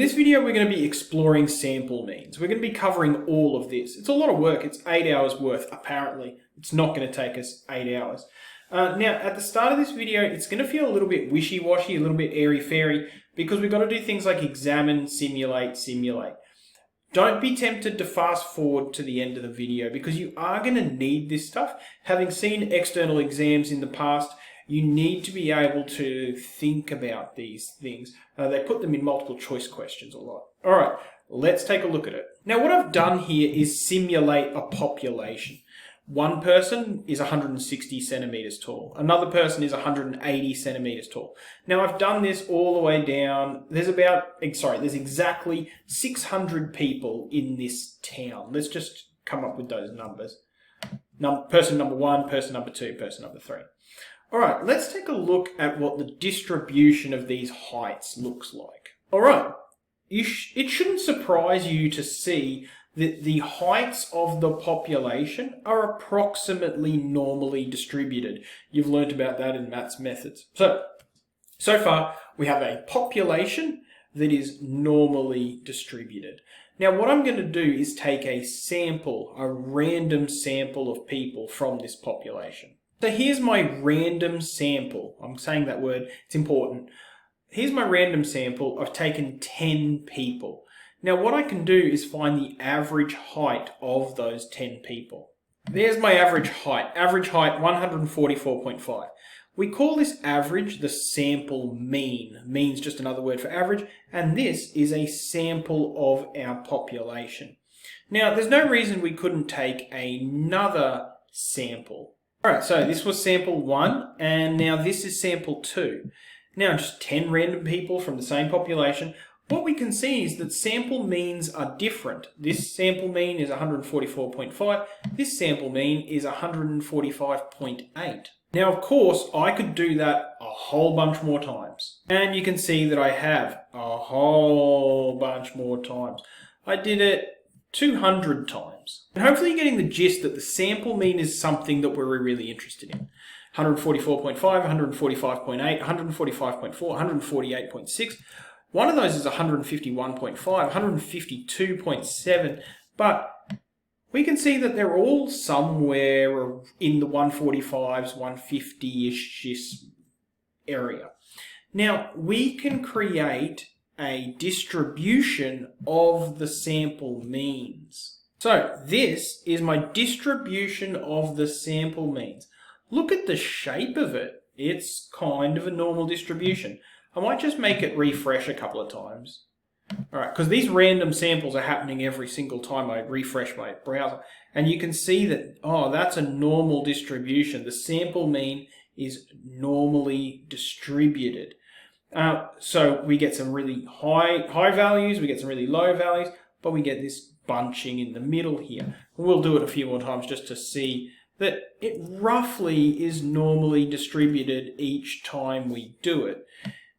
this video, we're going to be exploring sample means. We're going to be covering all of this. It's a lot of work. It's 8 hours worth, apparently. It's not going to take us 8 hours. Now, at the start of this video, it's going to feel a little bit wishy-washy, a little bit airy-fairy, because we've got to do things like examine, simulate, simulate. Don't be tempted to fast forward to the end of the video, because you are going to need this stuff. Having seen external exams in the past, you need to be able to think about these things. They put them in multiple choice questions a lot. All right, let's take a look at it. Now, what I've done here is simulate a population. One person is 160 centimeters tall. Another person is 180 centimeters tall. Now, I've done this all the way down. There's exactly 600 people in this town. Let's just come up with those numbers. Person number 1, person number 2, person number 3. All right, let's take a look at what the distribution of these heights looks like. All right, it shouldn't surprise you to see that the heights of the population are approximately normally distributed. You've learnt about that in maths methods. So far, we have a population that is normally distributed. Now, what I'm going to do is take a sample, a random sample of people from this population. So here's my random sample. I'm saying that word, it's important. Here's my random sample. I've taken 10 people. Now what I can do is find the average height of those 10 people. There's my average height. Average height, 144.5. We call this average the sample mean. Mean's just another word for average, and this is a sample of our population. Now there's no reason we couldn't take another sample. Alright, so this was sample 1, and now this is sample 2. Now just 10 random people from the same population. What we can see is that sample means are different. This sample mean is 144.5. This sample mean is 145.8. Now, of course, I could do that a whole bunch more times. And you can see that I have a whole bunch more times. I did it 200 times. And hopefully you're getting the gist that the sample mean is something that we're really interested in. 144.5, 145.8, 145.4, 148.6. One of those is 151.5, 152.7, but we can see that they're all somewhere in the 145s, 150-ish area. Now, we can create a distribution of the sample means. So, this is my distribution of the sample means. Look at the shape of it. It's kind of a normal distribution. I might just make it refresh a couple of times. All right, because these random samples are happening every single time I refresh my browser. And you can see that, oh, that's a normal distribution. The sample mean is normally distributed. So we get some really high values, we get some really low values, but we get this bunching in the middle here. We'll do it a few more times just to see that it roughly is normally distributed each time we do it.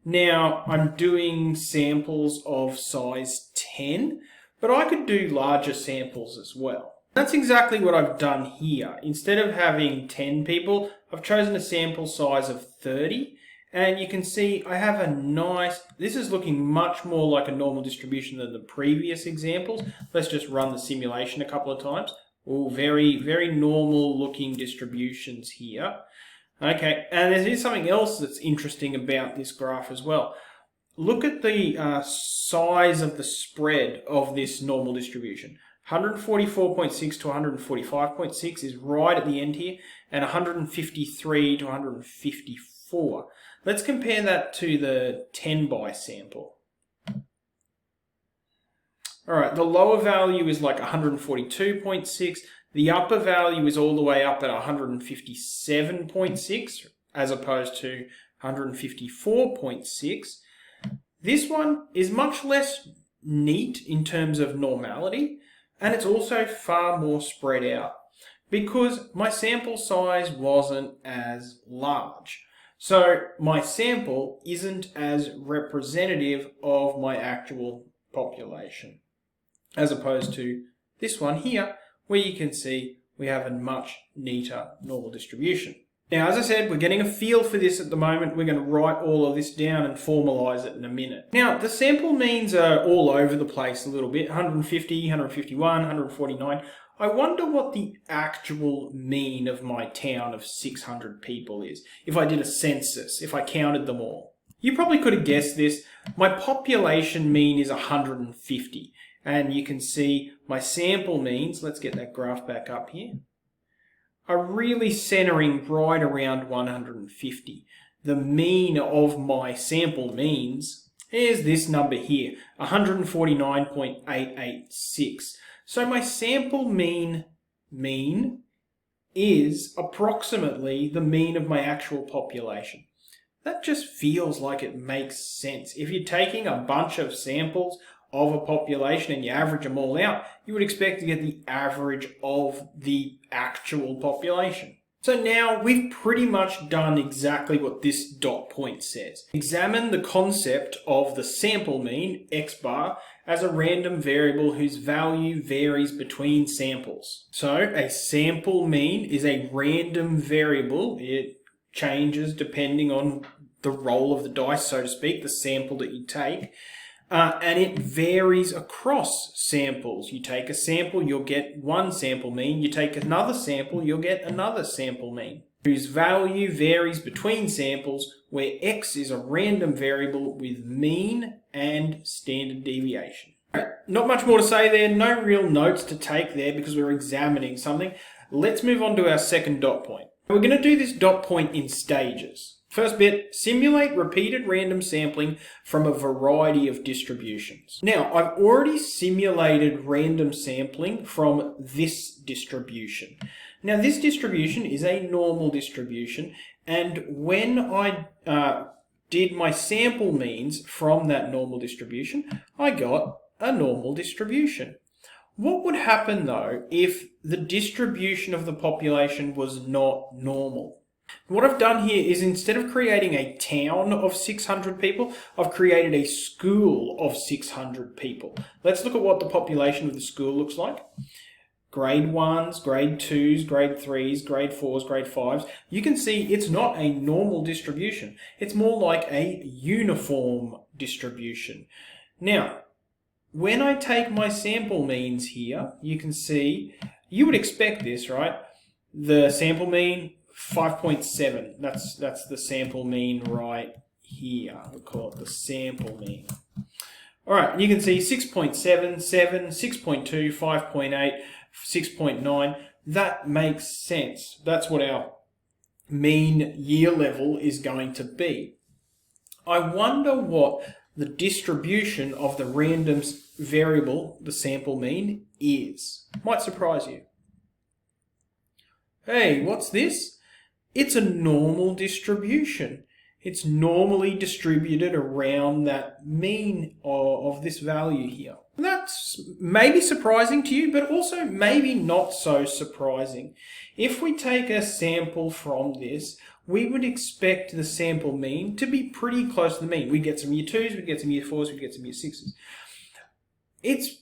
Now, I'm doing samples of size 10, but I could do larger samples as well. That's exactly what I've done here. Instead of having 10 people, I've chosen a sample size of 30, and you can see I have a nice, this is looking much more like a normal distribution than the previous examples. Let's just run the simulation a couple of times. Oh, very, very normal looking distributions here. Okay, and there's something else that's interesting about this graph as well. Look at the size of the spread of this normal distribution. 144.6 to 145.6 is right at the end here, and 153 to 154. Let's compare that to the 10 by sample. All right, the lower value is like 142.6. The upper value is all the way up at 157.6 as opposed to 154.6. This one is much less neat in terms of normality, and it's also far more spread out because my sample size wasn't as large. So my sample isn't as representative of my actual population, as opposed to this one here, where you can see we have a much neater normal distribution. Now, as I said, we're getting a feel for this at the moment. We're going to write all of this down and formalize it in a minute. Now, the sample means are all over the place a little bit. 150, 151, 149. I wonder what the actual mean of my town of 600 people is, if I did a census, if I counted them all. You probably could have guessed this. My population mean is 150. And you can see my sample means, let's get that graph back up here, are really centering right around 150. The mean of my sample means is this number here, 149.886. So my sample mean is approximately the mean of my actual population. That just feels like it makes sense. If you're taking a bunch of samples of a population and you average them all out, you would expect to get the average of the actual population. So now we've pretty much done exactly what this dot point says. Examine the concept of the sample mean, x bar, as a random variable whose value varies between samples. So a sample mean is a random variable. It changes depending on the roll of the dice, so to speak, the sample that you take. And it varies across samples. You take a sample, you'll get one sample mean. You take another sample, you'll get another sample mean, whose value varies between samples, where x is a random variable with mean and standard deviation. Not much more to say there. No real notes to take there because we're examining something. Let's move on to our second dot point. We're going to do this dot point in stages. First bit, simulate repeated random sampling from a variety of distributions. Now, I've already simulated random sampling from this distribution. Now, this distribution is a normal distribution, and when I did my sample means from that normal distribution, I got a normal distribution. What would happen, though, if the distribution of the population was not normal? What I've done here is, instead of creating a town of 600 people, I've created a school of 600 people. Let's look at what the population of the school looks like. Grade 1s, grade 2s, grade 3s, grade 4s, grade 5s. You can see it's not a normal distribution. It's more like a uniform distribution. Now, when I take my sample means here, you can see, you would expect this, right? The sample mean, 5.7. That's the sample mean right here. We'll call it the sample mean. All right, you can see 6.7, 7, 6.2, 5.8, 6.9. That makes sense. That's what our mean year level is going to be. I wonder what the distribution of the random variable, the sample mean, is. Might surprise you. Hey, what's this? It's a normal distribution. It's normally distributed around that mean of this value here. That's maybe surprising to you, but also maybe not so surprising. If we take a sample from this, we would expect the sample mean to be pretty close to the mean. We'd get some year 2s, we'd get some year 4s, we'd get some year 6s. It's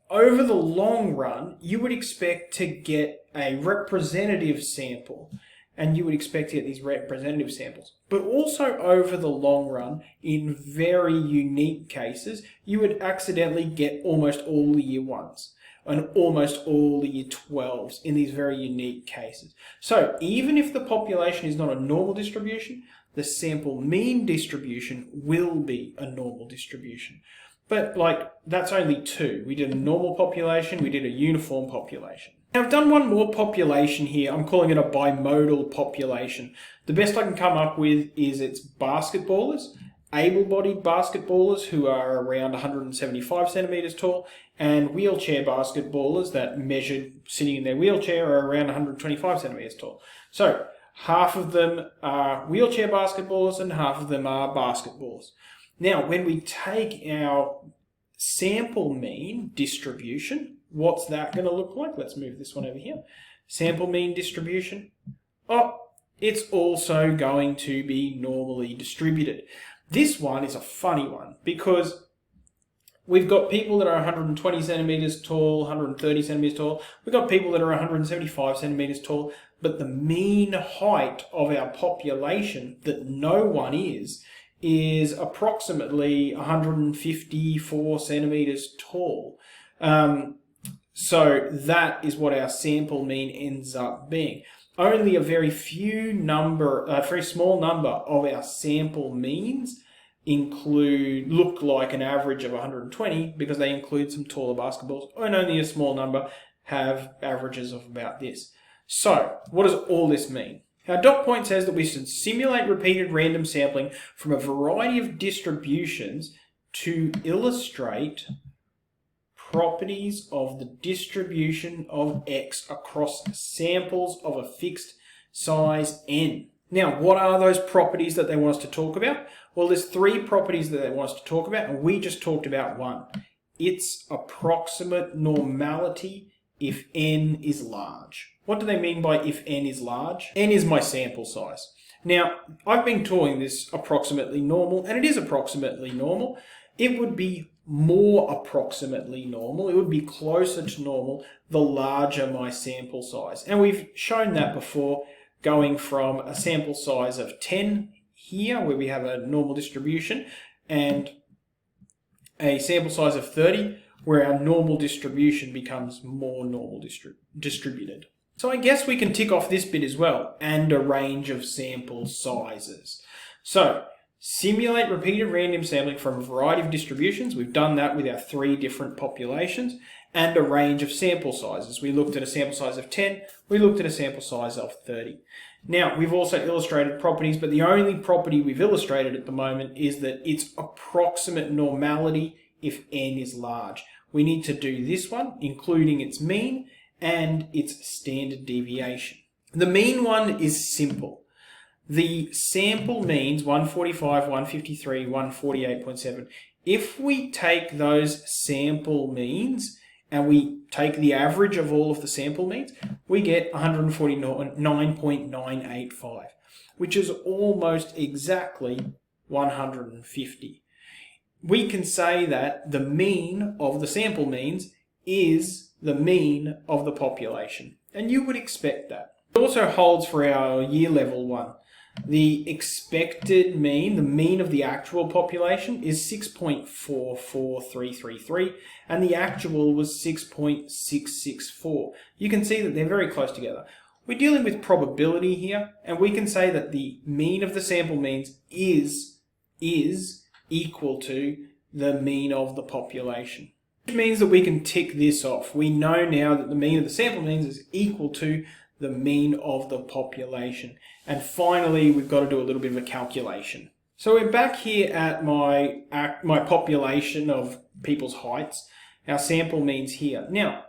over the long run, you would expect to get a representative sample, and you would expect to get these representative samples. But also over the long run, in very unique cases, you would accidentally get almost all the year 1s and almost all the year 12s in these very unique cases. So even if the population is not a normal distribution, the sample mean distribution will be a normal distribution. But that's only two. We did a normal population, we did a uniform population. Now I've done one more population here. I'm calling it a bimodal population. The best I can come up with is it's basketballers, able-bodied basketballers who are around 175 centimeters tall, and wheelchair basketballers that measured sitting in their wheelchair are around 125 centimeters tall. So half of them are wheelchair basketballers and half of them are basketballers. Now, when we take our sample mean distribution, what's that going to look like? Let's move this one over here. Sample mean distribution. Oh, it's also going to be normally distributed. This one is a funny one because We've got people that are 120 centimeters tall, 130 centimeters tall. We've got people that are 175 centimeters tall. But the mean height of our population, that no one is approximately 154 centimeters tall. So that is what our sample mean ends up being. Only a very small number of our sample means look like an average of 120 because they include some taller basketballs, and only a small number have averages of about this. So, what does all this mean? Our dot point says that we should simulate repeated random sampling from a variety of distributions to illustrate properties of the distribution of X across samples of a fixed size N. Now, what are those properties that they want us to talk about? Well, there's 3 properties that they want us to talk about, and we just talked about one. It's approximate normality if N is large. What do they mean by if N is large? N is my sample size. Now, I've been calling this approximately normal, and it is approximately normal. It would be more approximately normal. It would be closer to normal the larger my sample size. And we've shown that before, going from a sample size of 10 here, where we have a normal distribution, and a sample size of 30, where our normal distribution becomes more normal distributed. So I guess we can tick off this bit as well, and a range of sample sizes. So, simulate repeated random sampling from a variety of distributions. We've done that with our 3 different populations, and a range of sample sizes. We looked at a sample size of 10, we looked at a sample size of 30. Now, we've also illustrated properties, but the only property we've illustrated at the moment is that it's approximate normality if N is large. We need to do this one, including its mean and its standard deviation. The mean one is simple. The sample means 145, 153, 148.7. If we take those sample means and we take the average of all of the sample means, we get 149.985, which is almost exactly 150. We can say that the mean of the sample means is the mean of the population, and you would expect that. It also holds for our year level one. The expected mean, the mean of the actual population, is 6.44333, and the actual was 6.664. You can see that they're very close together. We're dealing with probability here, and we can say that the mean of the sample means is equal to the mean of the population. Which means that we can tick this off. We know now that the mean of the sample means is equal to the mean of the population. And finally, we've got to do a little bit of a calculation. So we're back here at my population of people's heights. Our sample means here. Now,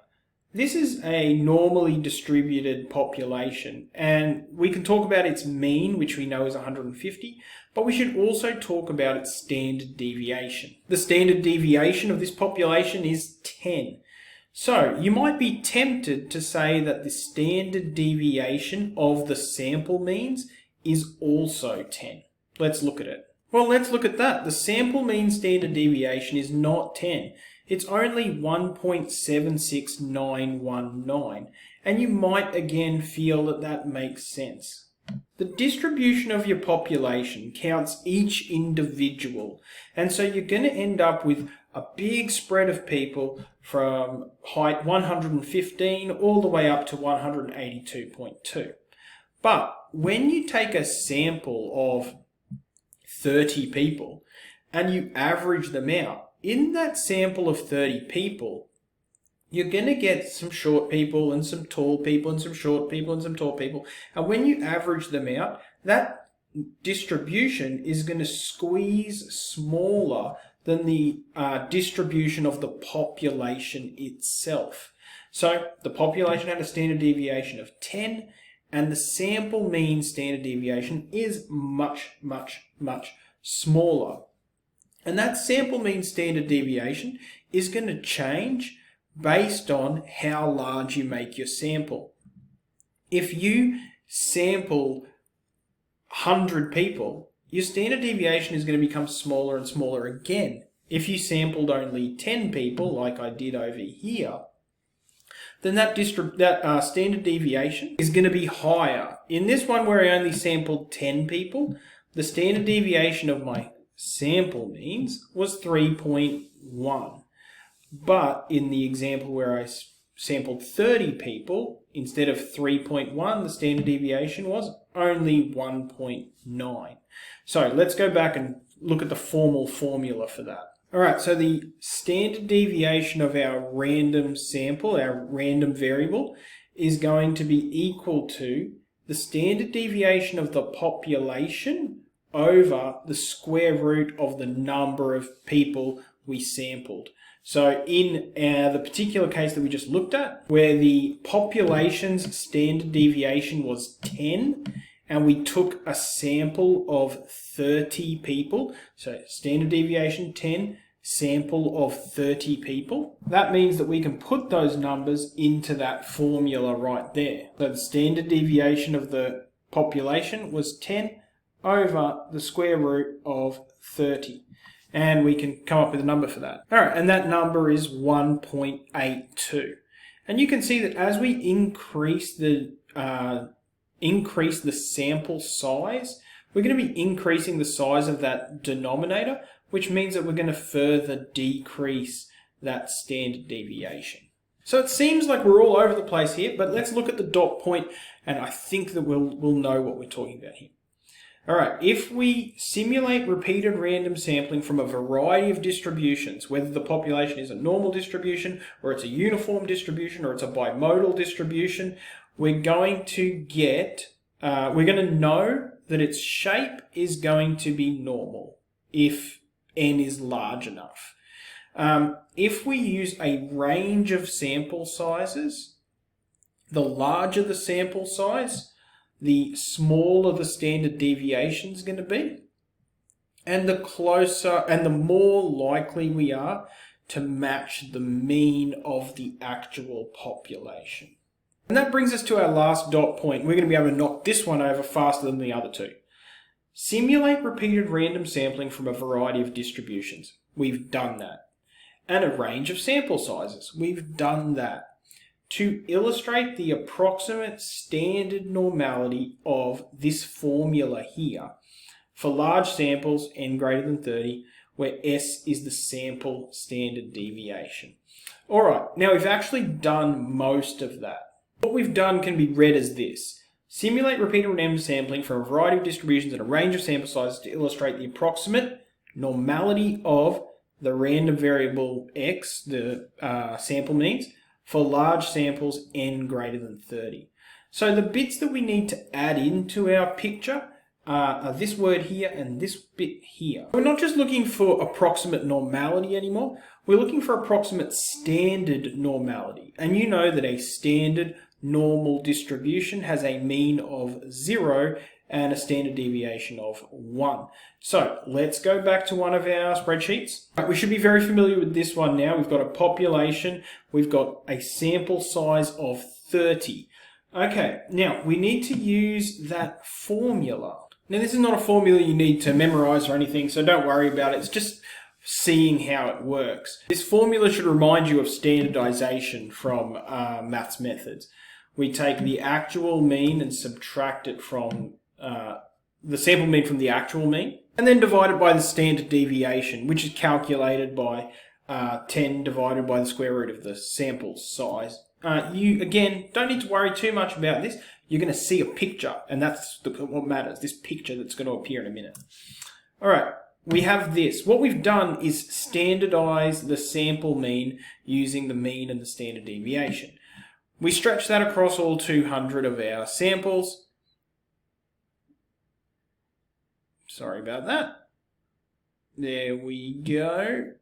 this is a normally distributed population, and we can talk about its mean, which we know is 150, but we should also talk about its standard deviation. The standard deviation of this population is 10. So you might be tempted to say that the standard deviation of the sample means is also 10. Let's look at it. Well, let's look at that. The sample mean standard deviation is not 10. It's only 1.76919, and you might again feel that that makes sense. The distribution of your population counts each individual, and so you're going to end up with a big spread of people from height 115 all the way up to 182.2. But when you take a sample of 30 people and you average them out, in that sample of 30 people, you're going to get some short people and some tall people and some short people and some tall people. And when you average them out, that distribution is going to squeeze smaller than the distribution of the population itself. So the population had a standard deviation of 10, and the sample mean standard deviation is much, much, much smaller. And that sample mean standard deviation is going to change based on how large you make your sample. If you sample 100 people, your standard deviation is going to become smaller and smaller again If you sampled only 10 people, like I did over here, then that standard deviation is going to be higher. In this one where I only sampled 10 people, the standard deviation of my sample means was 3.1. But in the example where I sampled 30 people, instead of 3.1, the standard deviation was only 1.9. So let's go back and look at the formal formula for that. All right, so the standard deviation of our random sample, our random variable, is going to be equal to the standard deviation of the population over the square root of the number of people we sampled. So in the particular case that we just looked at, where the population's standard deviation was 10, and we took a sample of 30 people, so standard deviation 10, sample of 30 people, that means that we can put those numbers into that formula right there. So the standard deviation of the population was 10 over the square root of 30. And we can come up with a number for that. All right, and that number is 1.82. And you can see that as we increase the sample size, we're going to be increasing the size of that denominator, which means that we're going to further decrease that standard deviation. So it seems like we're all over the place here, but let's look at the dot point, and I think that we'll know what we're talking about here. All right, if we simulate repeated random sampling from a variety of distributions, whether the population is a normal distribution, or it's a uniform distribution, or it's a bimodal distribution, we're going to know that its shape is going to be normal if n is large enough. If we use a range of sample sizes, the larger the sample size, the smaller the standard deviation is going to be, and the closer and the more likely we are to match the mean of the actual population. And that brings us to our last dot point. We're going to be able to knock this one over faster than the other two. Simulate repeated random sampling from a variety of distributions. We've done that. And a range of sample sizes. We've done that. To illustrate the approximate standard normality of this formula here, for large samples, n greater than 30, where S is the sample standard deviation. All right, now we've actually done most of that. What we've done can be read as this. Simulate repeated random sampling from a variety of distributions and a range of sample sizes to illustrate the approximate normality of the random variable x, the sample means, for large samples n greater than 30. So the bits that we need to add into our picture are this word here and this bit here. We're not just looking for approximate normality anymore, we're looking for approximate standard normality. And you know that a standard normal distribution has a mean of 0 and a standard deviation of 1. So let's go back to one of our spreadsheets. We should be very familiar with this one now. We've got a population, we've got a sample size of 30. Okay, now we need to use that formula. Now this is not a formula you need to memorize or anything, so don't worry about it. It's just seeing how it works. This formula should remind you of standardization from maths methods. We take the actual mean and subtract it from the sample mean from the actual mean, and then divide it by the standard deviation, which is calculated by 10 divided by the square root of the sample size. You, again, don't need to worry too much about this. You're going to see a picture, and that's what matters, this picture that's going to appear in a minute. All right, we have this. What we've done is standardize the sample mean using the mean and the standard deviation. We stretch that across all 200 of our samples. Sorry about that. There we go.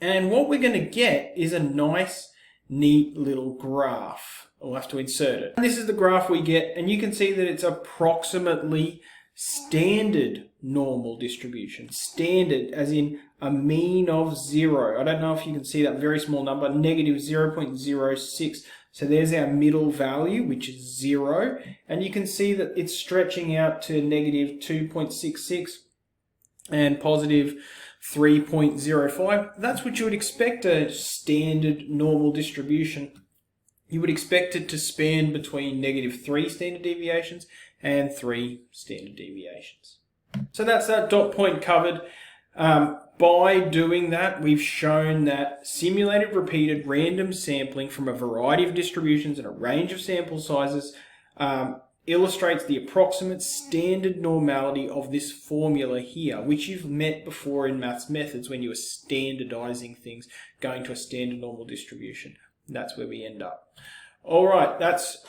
And what we're going to get is a nice, neat little graph. We'll have to insert it. And this is the graph we get, and you can see that it's approximately standard normal distribution. Standard as in a mean of 0. I don't know if you can see that very small number, negative 0.06. So there's our middle value, which is 0. And you can see that it's stretching out to negative 2.66 and positive 3.05. That's what you would expect a standard normal distribution. You would expect it to span between -3 standard deviations and 3 standard deviations. So that's that dot point covered. By doing that, we've shown that simulated repeated random sampling from a variety of distributions and a range of sample sizes illustrates the approximate standard normality of this formula here, which you've met before in maths methods when you were standardizing things, going to a standard normal distribution. That's where we end up. All right, that's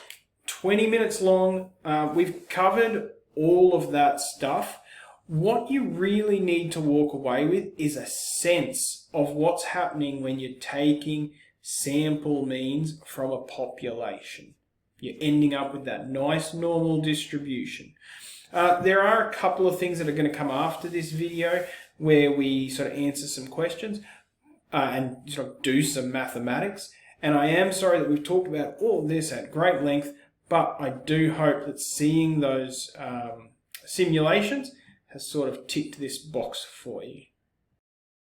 20 minutes long. We've covered all of that stuff. What you really need to walk away with is a sense of what's happening when you're taking sample means from a population. You're ending up with that nice normal distribution. There are a couple of things that are going to come after this video where we sort of answer some questions and sort of do some mathematics. And I am sorry that we've talked about all this at great length, but I do hope that seeing those simulations has sort of ticked this box for you.